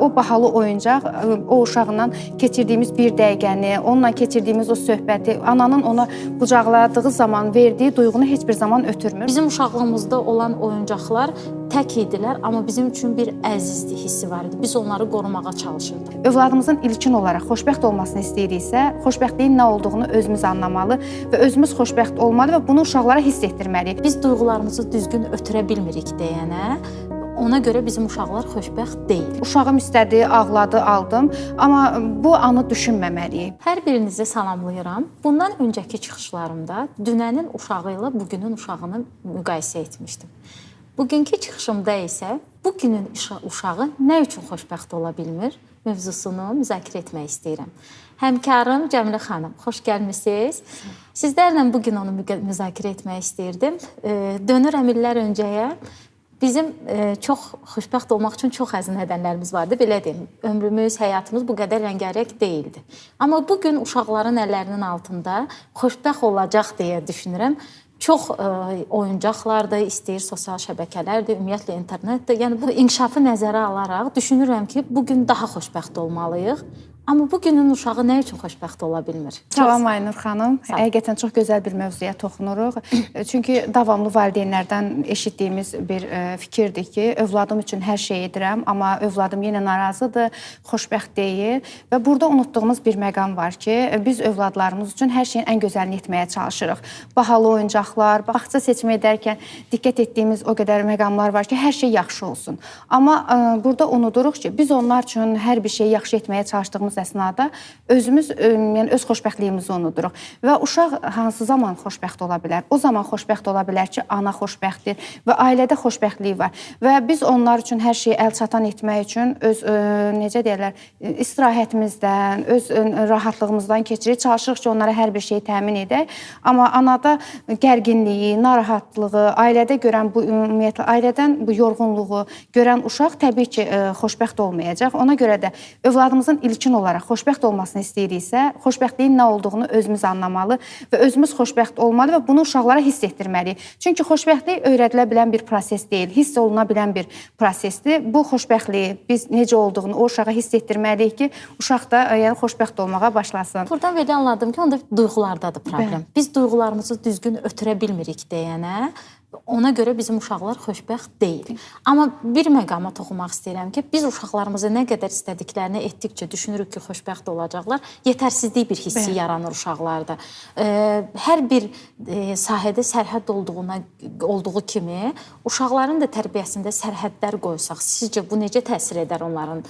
o bahalı oyuncaq o uşaqla keçirdiyimiz bir dəqiqəni, onunla keçirdiyimiz o söhbəti, ananın ona qucaqladığı zaman verdiyi duyğunu heç bir zaman ötürmür. Bizim uşaqlığımızda olan oyuncaqlar tək idilər, amma bizim üçün bir əzizlik hissi var idi. Biz onları qorumağa çalışırdıq. Övladımızın ilkin olaraq xoşbəxt olmasını istəyiriksə, xoşbəxtliyin nə olduğunu özümüz anlamalı və özümüz xoşbəxt olmalı və bunu uşaqlara hiss etdirməliyik. Biz duyğularımızı düzgün ötürə bilmirik deyənə, ona görə bizim uşaqlar xoşbəxt deyil. Uşağım istədi, ağladı, aldım, amma bu anı düşünməməliyik. Hər birinizi salamlayıram. Bundan öncəki çıxışlarımda dünənin uşağı ilə bugünün uşağını müqayisə etmişdim. Bugünkü çıxışımda isə bugünün uşağı nə üçün xoşbəxt ola bilmir mövzusunu müzakirə etmək istəyirəm. Həmkarım Cəmilə xanım, xoş gəlmisiniz. Sizlərlə bugün onu müzakirə etmək istəyirdim. Dönürəm illər öncəyə. Bizim çox xoşbəxt olmaq üçün çox əziz nədənlərimiz vardı, belə deyim. Ömrümüz, həyatımız bu qədər rəngarəng deyildi. Amma bugün uşaqların əllərinin altında xoşbəxt olacaq deyə düşünürəm. Çox oyuncaqlardır, istəyir sosial şəbəkələrdir, ümumiyyətlə internetdir. Yəni bu inkişafı nəzərə alaraq düşünürəm ki, bugün daha xoşbəxt olmalıyıq. Amma bugünün uşağı nə üçün xoşbəxt ola bilmir? Salam Aynur xanım. Həqiqətən çox gözəl bir mövzuya toxunuruq. Çünki davamlı valideynlərdən eşitdiyimiz bir fikirdir ki, övladım üçün hər şey edirəm, amma övladım yenə narazıdır, xoşbəxt deyil. Və burada unutduğumuz bir məqam var ki, biz övladlarımız üçün hər şeyin ən gözəlini etməyə çalışırıq. Bahalı oyuncaqlar, bağça seçmə edərkən diqqət etdiyimiz o qədər məqamlar var ki, hər şey yaxşı olsun. Amma burada unuduruq ki, biz onlar üçün hər bir şeyi yaxşı etməyə çalışdığımız əsnada özümüz, yəni öz xoşbəxtliyimizi unuduruq. Və uşaq hansı zaman xoşbəxt ola bilər? O zaman xoşbəxt ola bilər ki, ana xoşbəxtdir və ailədə xoşbəxtlik var. Və biz onlar üçün hər şeyi əlçatan etmək üçün öz, necə deyirlər, istirahətimizdən, öz rahatlığımızdan keçirik. Çalışırıq ki, onlara hər bir şeyi təmin edək. Amma anada gərginliyi, narahatlığı, ailədə görən bu, ümumiyyətlə, ailədən bu yorğunluğu görən uşaq təbii ki, xoşbəxt olmayacaq. Ona görə də övladımızın ilkin olaraq xoşbəxt olmasını istəyiriksə, xoşbəxtliyin nə olduğunu özümüz anlamalı və özümüz xoşbəxt olmalı və bunu uşaqlara hiss etdirməliyik. Çünki xoşbəxtlik öyrədilə bilən bir proses deyil, hiss oluna bilən bir prosesdir. Bu xoşbəxtliyi biz necə olduğunu o uşağa hiss etdirməliyik ki, uşaq da yəni xoşbəxt olmağa başlasın. Buradan belə anladım ki, onda duyğulardadır problem. Biz duyğularımızı düzgün ötürə bilmirik deyənə, ona görə bizim uşaqlar xoşbəxt deyil. Amma bir məqama toxunmaq istəyirəm ki, biz uşaqlarımızı nə qədər istədiklərini etdikcə düşünürük ki, xoşbəxt olacaqlar, yetərsizlik bir hissi yaranır uşaqlarda. Hər bir sahədə sərhəd olduğu kimi, uşaqların da tərbiyəsində sərhədlər qoysaq, sizcə bu necə təsir edər onların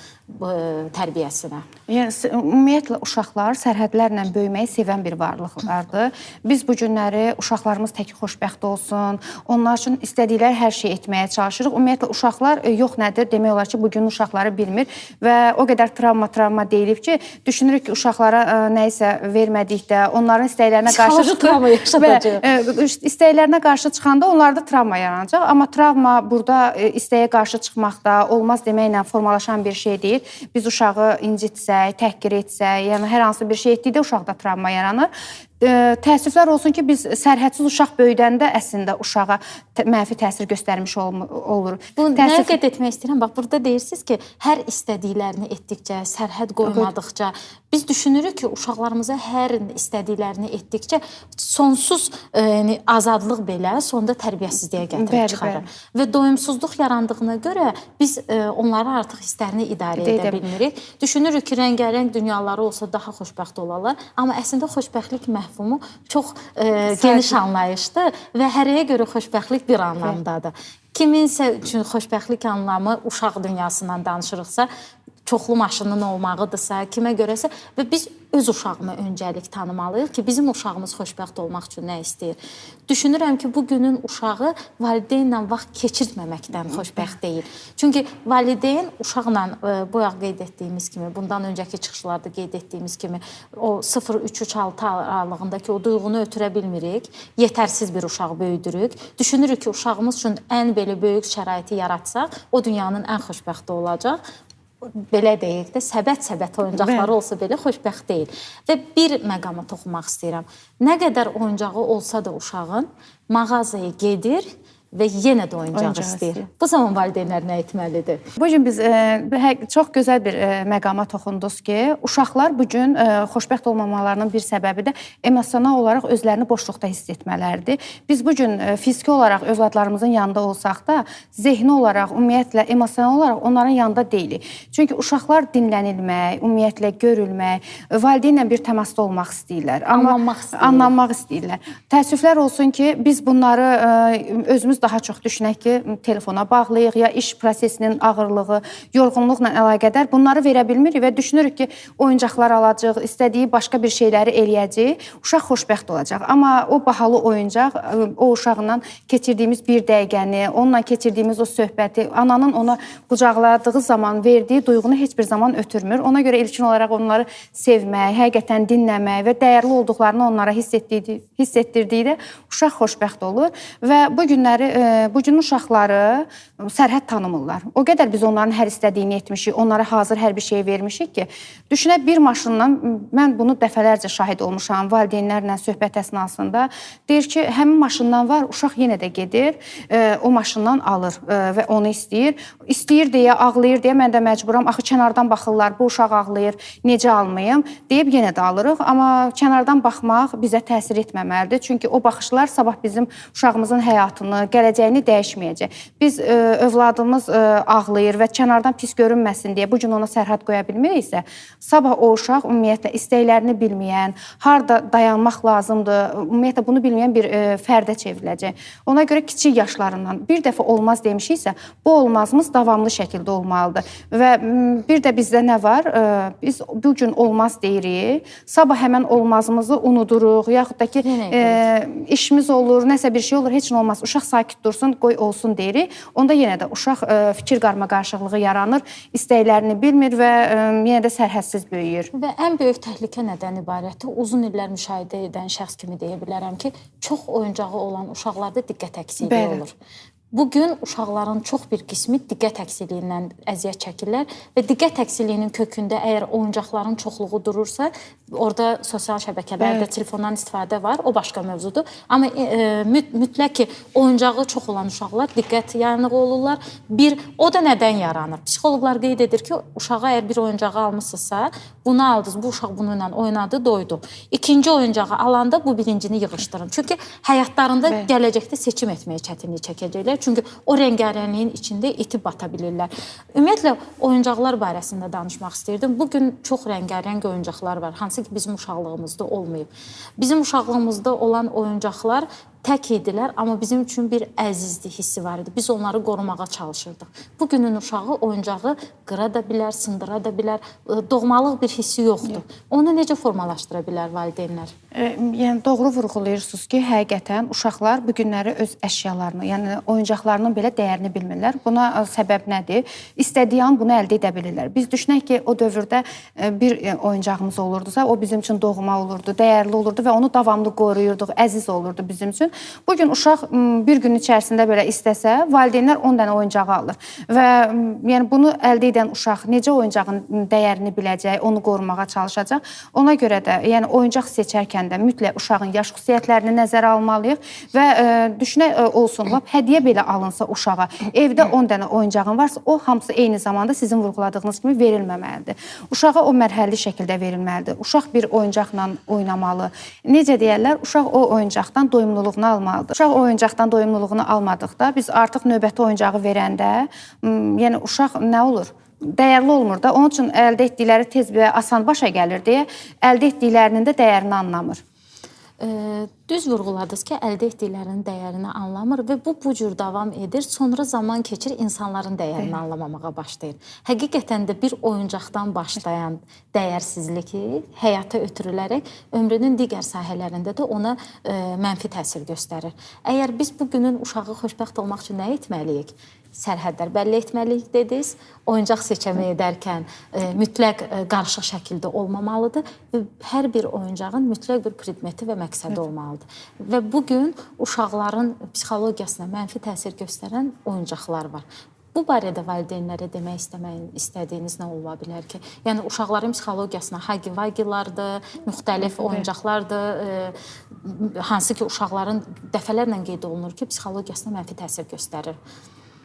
tərbiyəsinə? Yəni, ümumiyyətlə, uşaqlar sərhədlərlə böyüməyi sevən bir varlıqlardır. Biz bu günləri uşaqlarımız tək xoşbəxt olsun, onlar üçün istədikləri hər şey etməyə çalışırıq. Ümumiyyətlə, uşaqlar yox nədir? Demək olar ki, bugün uşaqları bilmir və o qədər travma deyilib ki, düşünürük ki, uşaqlara nəyisə vermədikdə, onların istəklərinə qarşı travma yaşadacaq. İstəklərinə qarşı çıxanda onlarda travma yaranacaq. Amma travma burada istəyə qarşı çıxmaqda, olmaz deməklə formalaşan bir şey deyil. Biz uşağı incitsək, təhqir etsək, yəni hər hansı bir şey etdikdə uşaqda travma yaranır. Təəssüflər olsun ki, biz sərhədsiz uşaq böyüdəndə əslində uşağa mənfi təsir göstərmiş olur. Bu nəyə qeyd etmək istəyirəm? Bax, burada deyirsiniz ki, hər istədiklərini etdikcə, sərhəd qoymadıqca, biz düşünürük ki, uşaqlarımıza hər istədiklərini etdikcə sonsuz azadlıq belə sonda tərbiyəsizliyə gətirib çıxarır. Və doyumsuzluq yarandığına görə biz onları artıq hisslərini idarə edə bilmirik. Düşünürük ki, rəngarəng dünyaları olsa daha xoşbəxt olarlar, amma əslində xoşbəxtlik məhfumu çox geniş anlayışdır və hərəyə görə xoşbəxtlik bir anlamdadır. Kiminsə üçün xoşbəxtlik anlamı uşaq dünyasından danışırıqsa, çoxlu maşının olmağıdırsa, kimə görəsə və biz öz uşağımı öncəlik tanımalıyıq ki, bizim uşağımız xoşbəxt olmaq üçün nə istəyir. Düşünürəm ki, bugünün uşağı valideynlə vaxt keçirtməməkdən xoşbəxt deyil. Çünki valideyn uşaqla bayaq qeyd etdiyimiz kimi, bundan öncəki çıxışlarda qeyd etdiyimiz kimi, o 0-3-3-6 aralığındakı o duyğunu ötürə bilmirik, yetərsiz bir uşaq böyüdürük. Düşünürük ki, uşağımız üçün ən belə böyük şəraiti yaratsaq, o dünyanın ən xoşbəxti olacaq. Belə deyək də, səbət oyuncaqları olsa belə xoşbəxt deyil. Və bir məqama toxunmaq istəyirəm. Nə qədər oyuncağı olsa da uşağın mağazaya gedir və yenə də oyuncaq Oyuncaq istəyir. istəyir. Bu zaman valideynlər nə etməlidir? Bu gün biz çox gözəl bir məqama toxundunuz ki, uşaqlar bu gün xoşbəxt olmamalarının bir səbəbi də emosional olaraq özlərini boşluqda hiss etmələridir. Biz bu gün fiziki olaraq övladlarımızın yanında olsaq da, zehni olaraq, ümumiyyətlə emosional olaraq onların yanında deyilik. Çünki uşaqlar dinlənilmək, ümumiyyətlə görülmək, valideynlə bir təmasda olmaq istəyirlər. Anlanmaq istəyirlər. Təəssüflər olsun ki, biz bunları özümüz daha çox düşünək ki, telefona bağlıyıq, ya iş prosesinin ağırlığı, yorğunluqla əlaqədar bunları verə bilmirik və düşünürük ki, oyuncaqlar alacaq, istədiyi başqa bir şeyləri eləyəcək, uşaq xoşbəxt olacaq. Amma o bahalı oyuncaq, o uşaqla keçirdiyimiz bir dəqiqəni, onunla keçirdiyimiz o söhbəti, ananın ona qucaqladığı zaman verdiyi duyğunu heç bir zaman ötürmür. Ona görə ilkin olaraq onları sevmək, həqiqətən dinləmək və dəyərli olduqlarını onlara hiss etdirdikdə uşaq xoşbəxt olur və bu gün uşaqları sərhəd tanımırlar. O qədər biz onların hər istədiyini etmişik, onlara hazır hər bir şey vermişik ki, düşünə bir maşından, mən bunu dəfələrcə şahid olmuşam, valideynlərlə söhbət əsnasında, deyir ki, həmin maşından var, uşaq yenə də gedir, o maşından alır və onu istəyir. İstəyir deyə, ağlayır deyə mən də məcburam, axı kənardan baxırlar, bu uşaq ağlayır, necə almayım, deyib yenə də alırıq. Amma kənardan baxmaq bizə təsir etməməlidir. Çünki o baxışlar sabah bizim uşağımızın həyatını, gələcəyini dəyişməyəcək. Biz övladımız ağlayır və kənardan pis görünməsin deyə bu gün ona sərhəd qoya bilmiriksə, sabah o uşaq ümumiyyətlə istəklərini bilməyən, harda dayanmaq lazımdır, ümumiyyətlə bunu bilməyən bir fərdə çevriləcək. Ona görə kiçik yaşlarından bir dəfə olmaz demişiksə, bu olmazımız davamlı şəkildə olmalıdır. Və bir də bizdə nə var? Biz bu gün olmaz deyirik, sabah həmən olmazımızı unuduruq, yaxud da ki, işimiz olur, nəsə bir şey olur, heç nə olmaz, uşaq sakit dursun, qoy olsun deyirik. Onda yenə də uşaq fikir qarmaqarışıqlığı yaranır, istəklərini bilmir və yenə də sərhədsiz böyüyür. Və ən böyük təhlükə nədən ibarətdir? Uzun illər müşahidə edən şəxs kimi deyə bilərəm ki, çox oyuncağı olan uşaqlarda diqqət əksikliyi olur. Bugün uşaqların çox bir qismi diqqət əksiliyindən əziyyət çəkirlər və diqqət əksiliyinin kökündə əgər oyuncaqların çoxluğu durursa, orada sosial şəbəkələrdə telefondan istifadə var, o başqa mövzudur. Amma mütləq ki, oyuncağı çox olan uşaqlar diqqət yanığı olurlar. O da nədən yaranır? Psixoloqlar qeyd edir ki, uşağa əgər bir oyuncağı almışsınızsa, bunu aldınız, bu uşaq bununla oynadı, doydu. İkinci oyuncağı alanda bu birincini yığışdırın. Çünki həyatlarında gələcəkdə seçim etməyə çətinlik çəkəcəklər. Çünki o rəngarənliyin içində itib bata bilirlər. Ümumiyyətlə, oyuncaqlar barəsində danışmaq istəyirdim. Bugün çox rəngarəng oyuncaqlar var, hansı ki bizim uşaqlığımızda olmayıb. Bizim uşaqlığımızda olan oyuncaqlar tək idilər, amma bizim üçün bir əzizlik hissi var idi. Biz onları qorumağa çalışırdıq. Bugünün uşağı oyuncağı qıra da bilər, sındıra da bilər, doğmalıq bir hissi yoxdur. Onu necə formalaşdıra bilər valideynlər? Yəni, doğru vurğulayırsınız ki, həqiqətən uşaqlar bu günləri öz əşyalarını, yəni oyuncaqlarının belə dəyərini bilmirlər. Buna səbəb nədir? İstədiyi an bunu əldə edə bilirlər. Biz düşünək ki, o dövrdə bir oyuncağımız olurdusa, o bizim üçün doğma olurdu, dəyərli olurdu və onu davamlı qoruyurduq, əziz olurdu bizim üçün. Bugün uşaq bir gün içərisində belə istəsə, valideynlər 10 dənə oyuncağı alır və yəni bunu əldə edən uşaq necə oyuncağın dəyərini biləcək, onu qorumağa çalışacaq. Ona görə də yəni oyuncaq seçərkən də mütləq uşağın yaş xüsusiyyətlərini nəzərə almalıyıq və düşünək olsun, lap hədiyyə belə alınsa uşağa, evdə 10 dənə oyuncağın varsa, o hamısı eyni zamanda sizin vurğuladığınız kimi verilməməlidir. Uşağa o mərhələli şəkildə verilməlidir. Uşaq bir oyuncaqla oynamalı. Necə deyərlər, uşaq o oyuncaqdan doyumluluğunu almalıdır. Uşaq oyuncaqdan doyumluluğunu almadıqda biz artıq növbəti oyuncağı verəndə, yəni uşaq nə olur? Dəyərli olmur da. Onun üçün əldə etdikləri tez və asan başa gəlir deyə əldə etdiklərinin də dəyərini anlamır. Düz vurğuladınız ki, əldə etdiklərinin dəyərini anlamır və bu cür davam edir. Sonra zaman keçir, insanların dəyərini anlamamağa başlayır. Həqiqətən də bir oyuncaqdan başlayan dəyərsizliyi həyata ötürülərək ömrünün digər sahələrində də ona mənfi təsir göstərir. Əgər biz bugünün uşağı xoşbəxt olmaq üçün nə etməliyik? Sərhədlər bəlli etməliyik dediniz. Oyuncaq seçimi edərkən mütləq qarışıq şəkildə olmamalıdır və hər bir oyuncağın mütləq bir predmeti və məqsədi olmalıdır. Və bugün uşaqların psixologiyasına mənfi təsir göstərən oyuncaqlar var. Bu barədə valideynlərə demək istədiyiniz nə ola bilər ki? Yəni uşaqların psixologiyasına hagi-vagilardır, müxtəlif oyuncaqlardır, hansı ki uşaqların dəfələrlə qeyd olunur ki, psixologiyasına mənfi təsir göstərir.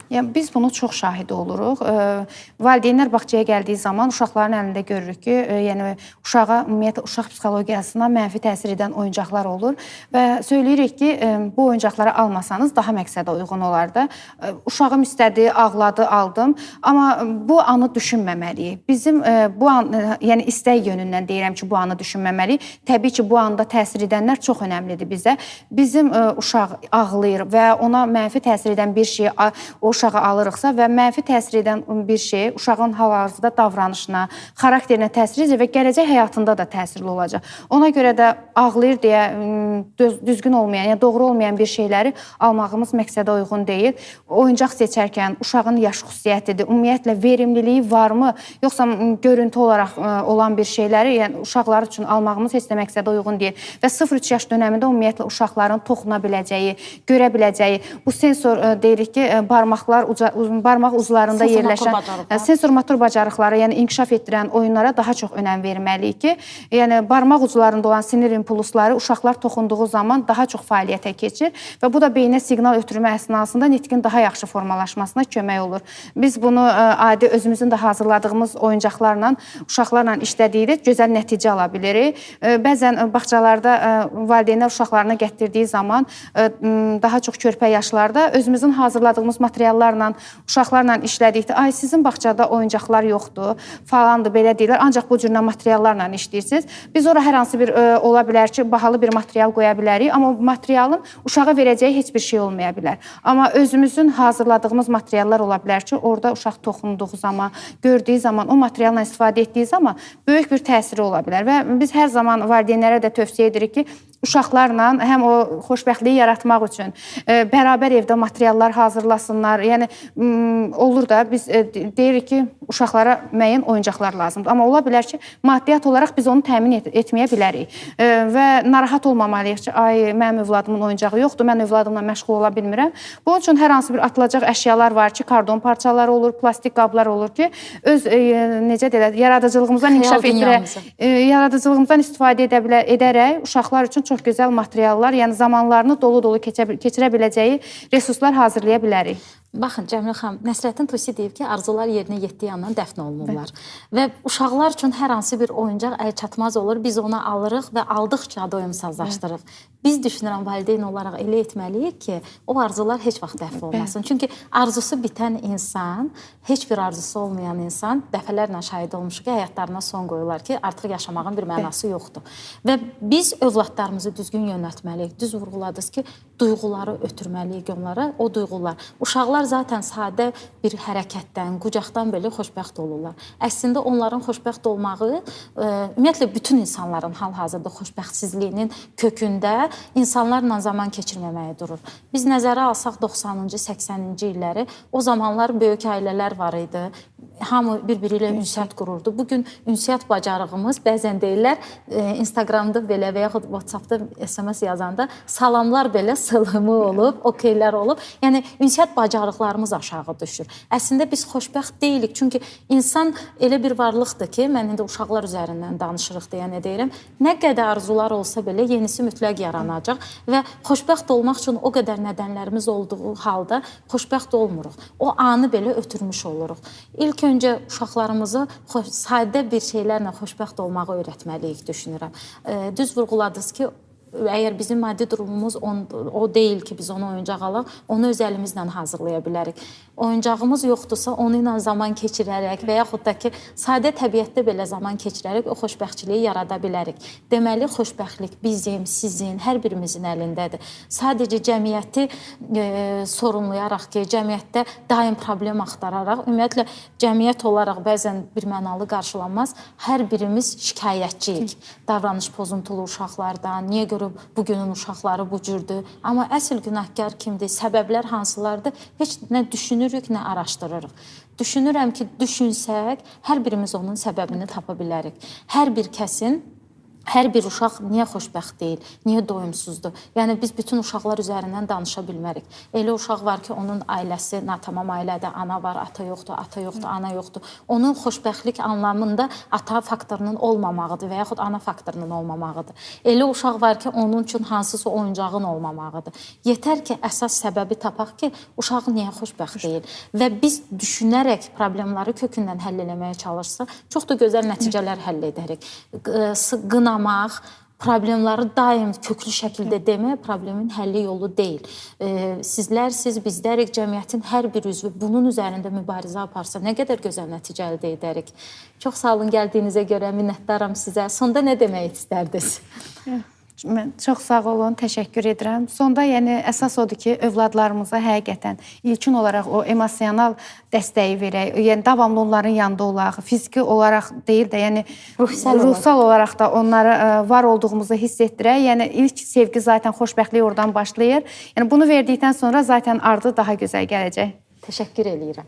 Yəni biz bunu çox şahid oluruq. Valideynlər bağçaya gəldiyi zaman uşaqların əlində görürük ki, yəni uşağa ümumiyyətlə uşaq psixologiyasına mənfi təsir edən oyuncaqlar olur və söyləyirik ki, bu oyuncaqları almasanız daha məqsədə uyğun olardı. Uşağım istədi, ağladı, aldım, amma bu anı düşünməməliyik. Bizim bu an, yəni istək yönündən deyirəm ki, bu anı düşünməməliyik. Təbii ki, bu anda təsir edənlər çox önəmlidir bizə. Bizim uşaq ağlayır və ona mənfi təsir edən bir şey o uşağa alırıqsa və mənfi təsir edən bir şey uşağın hal-hazırda davranışına, xarakterinə təsir edir və gələcək həyatında da təsirli olacaq. Ona görə də ağlayır deyə düzgün olmayan, yəni doğru olmayan bir şeyləri almağımız məqsədə uyğun deyil. Oyuncaq seçərkən uşağın yaş xüsusiyyətidir, ümumiyyətlə verimliliyi varmı, yoxsa görüntü olaraq olan bir şeyləri, yəni uşaqlar üçün almağımız heç də məqsədə uyğun deyil. Və 0-3 yaş dönəmində ümumiyyətlə uşaqların toxuna biləcəyi, görə biləcəyi, bu sensor deyirik ki, barmaq uclarında yerləşən sensor-motor bacarıqları, yəni inkişaf etdirən oyunlara daha çox önəm verməliyik ki, yəni barmaq uclarında olan sinir impulsları uşaqlar toxunduğu zaman daha çox fəaliyyətə keçir və bu da beyinə siqnal ötürmə əsnasında nitqin daha yaxşı formalaşmasına kömək olur. Biz bunu adi özümüzün də hazırladığımız oyuncaqlarla, uşaqlarla işlədikdə gözəl nəticə ala bilirik. Bəzən bağçalarda valideynlər uşaqlarına gətirdiyi zaman daha çox körpə yaşlarda özümüzün hazırladığımız materiallarla, uşaqlarla işlədikdə, ay sizin bağçada oyuncaqlar yoxdur, falandır, belə deyirlər, ancaq bu cürlə materiallarla işləyirsiniz. Biz ora hər hansı bir, ola bilər ki, bahalı bir material qoya bilərik, amma bu materialın uşağa verəcəyi heç bir şey olmaya bilər. Amma özümüzün hazırladığımız materiallar ola bilər ki, orada uşaq toxunduğu zaman, gördüyü zaman, o materialla istifadə etdiyi zaman böyük bir təsiri ola bilər və biz hər zaman valideynlərə də tövsiyə edirik ki, uşaqlarla həm o xoşbəxtliyi yaratmaq üçün bərabər evdə materiallar hazırlasınlar. Yəni olur da biz deyirik ki, uşaqlara müəyyən oyuncaqlar lazımdır. Amma ola bilər ki, maddiyyat olaraq biz onu təmin etməyə bilərik. Və narahat olmamalıyıq ki, ay mənim övladımın oyuncağı yoxdur, mən övladımla məşğul ola bilmirəm. Bunun üçün hər hansı bir atılacaq əşyalar var ki, kardon parçaları olur, plastik qablar olur ki, öz necə deyirlər, yaradıcılığımızdan inkişaf etdirək, yaradıcılığımızdan istifadə edərək uşaqlar üçün çox gözəl materiallar, yəni zamanlarını dolu-dolu keçirə biləcəyi resurslar hazırlaya bilərik. Baxın, Cəmilə xanım, Nəsrəddin Tusi deyib ki, arzular yerinə yetdiyi yandan dəfn olunurlar. Və uşaqlar üçün hər hansı bir oyuncaq əlçatmaz olur, biz onu alırıq və aldıqca doyumsazlaşdırırıq. Biz düşünürəm, valideyn olaraq elə etməliyik ki, o arzular heç vaxt dəfn olmasın. Çünki arzusu bitən insan, heç bir arzusu olmayan insan dəfələrlə şahid olmuş ki, həyatlarına son qoyurlar ki, artıq yaşamağın bir mənası yoxdur. Və biz övladlarımızı düzgün yönətməliyik. Düz vurğuladınız ki, duyğuları ötürməliyik onlara, o duyğular. Uşaqlar zaten sadə bir hərəkətdən, qucaqdan belə xoşbəxt olurlar. Əslində onların xoşbəxt olmağı, ümumiyyətlə bütün insanların hal-hazırda xoşbəxtsizliyinin kökündə insanlarla zaman keçirməməyə durur. Biz nəzərə alsaq 90-cı, 80-ci illəri, o zamanlar böyük ailələr var idi. Hamı bir-biri ilə ünsiyyət qururdu. Bugün ünsiyyət bacarığımız, bəzən deyirlər, Instagramda belə və yaxud WhatsAppda SMS yazanda salamlar belə sılımı olub, okeylər olub. Yəni, ünsiyyət bacarıqlarımız aşağı düşür. Əslində biz xoşbəxt deyilik. Çünki insan elə bir varlıqdır ki, mən indi uşaqlar üzərindən danışırıq deyə nə deyirəm, nə qədər arzular olsa belə yenisi mütləq yaranacaq və xoşbəxt olmaq üçün o qədər nədənlərimiz olduğu halda xoşbəxt olmuruq. O anı belə ötürmüş oluruq. İlk öncə uşaqlarımızı sadə bir şeylərlə xoşbəxt olmağı öyrətməliyik, düşünürəm. Düz vurğuladınız ki, əgər bizim maddi durumumuz o deyil ki, biz onu oyuncaq alaq, onu öz əlimizlə hazırlaya bilərik. Oyuncağımız yoxdursa, onu ilə zaman keçirərək və yaxud da ki, sadə təbiətdə belə zaman keçirərək o xoşbəxtçiliyi yarada bilərik. Deməli, xoşbəxtlik bizim, sizin, hər birimizin əlindədir. Sadəcə cəmiyyəti sorunlayaraq ki, cəmiyyətdə daim problem axtararaq, ümumiyyətlə, cəmiyyət olaraq bəzən bir mənalı qarşılanmaz, hər birimiz şikayətçiyik. Davranış pozuntulu uşaqlardan, niyə görə bugünün uşaqları bu cürdür? Amma əsl günahkar kimdir? Səbəblər hansılardır? Heç nə düşünürük, nə araşdırırıq. Düşünürəm ki, düşünsək, hər birimiz onun səbəbini tapa bilərik. Hər bir kəsin hər bir uşaq niyə xoşbəxt deyil, niyə doyumsuzdur? Yəni biz bütün uşaqlar üzərindən danışa bilmərik. Elə uşaq var ki, onun ailəsi natamam ailədə, ana var, ata yoxdur, ana yoxdur. Onun xoşbəxtlik anlamında ata faktorunun olmamağıdır və yaxud ana faktorunun olmamağıdır. Elə uşaq var ki, onun üçün hansısa oyuncağın olmamağıdır. Yetər ki, əsas səbəbi tapaq ki, uşaq niyə xoşbəxt deyil və biz düşünərək problemləri kökündən həll etməyə çalışsaq, çox da gözəl nəticələr həll edərik. Qınamaq, problemləri daim köklü şəkildə demək problemin həlli yolu deyil. Sizlər, siz, bizlərik, cəmiyyətin hər bir üzvü bunun üzərində mübarizə aparsa nə qədər gözəl nəticə əldə edərik. Çox sağ olun gəldiyinizə görə, minnətdaram sizə. Sonda nə demək istərdiniz? Mən çox sağ olun, təşəkkür edirəm. Sonda yəni əsas odur ki, övladlarımıza həqiqətən ilkin olaraq o emosional dəstəyi verək. Yəni davamlı onların yanında olaq, fiziki olaraq deyil də, yəni ruhsal olaraq da onlara var olduğumuzu hiss etdirək. Yəni ilk sevgi zaten xoşbəxtlik oradan başlayır. Yəni bunu verdikdən sonra zaten ardı daha gözəl gələcək. Təşəkkür eləyirəm.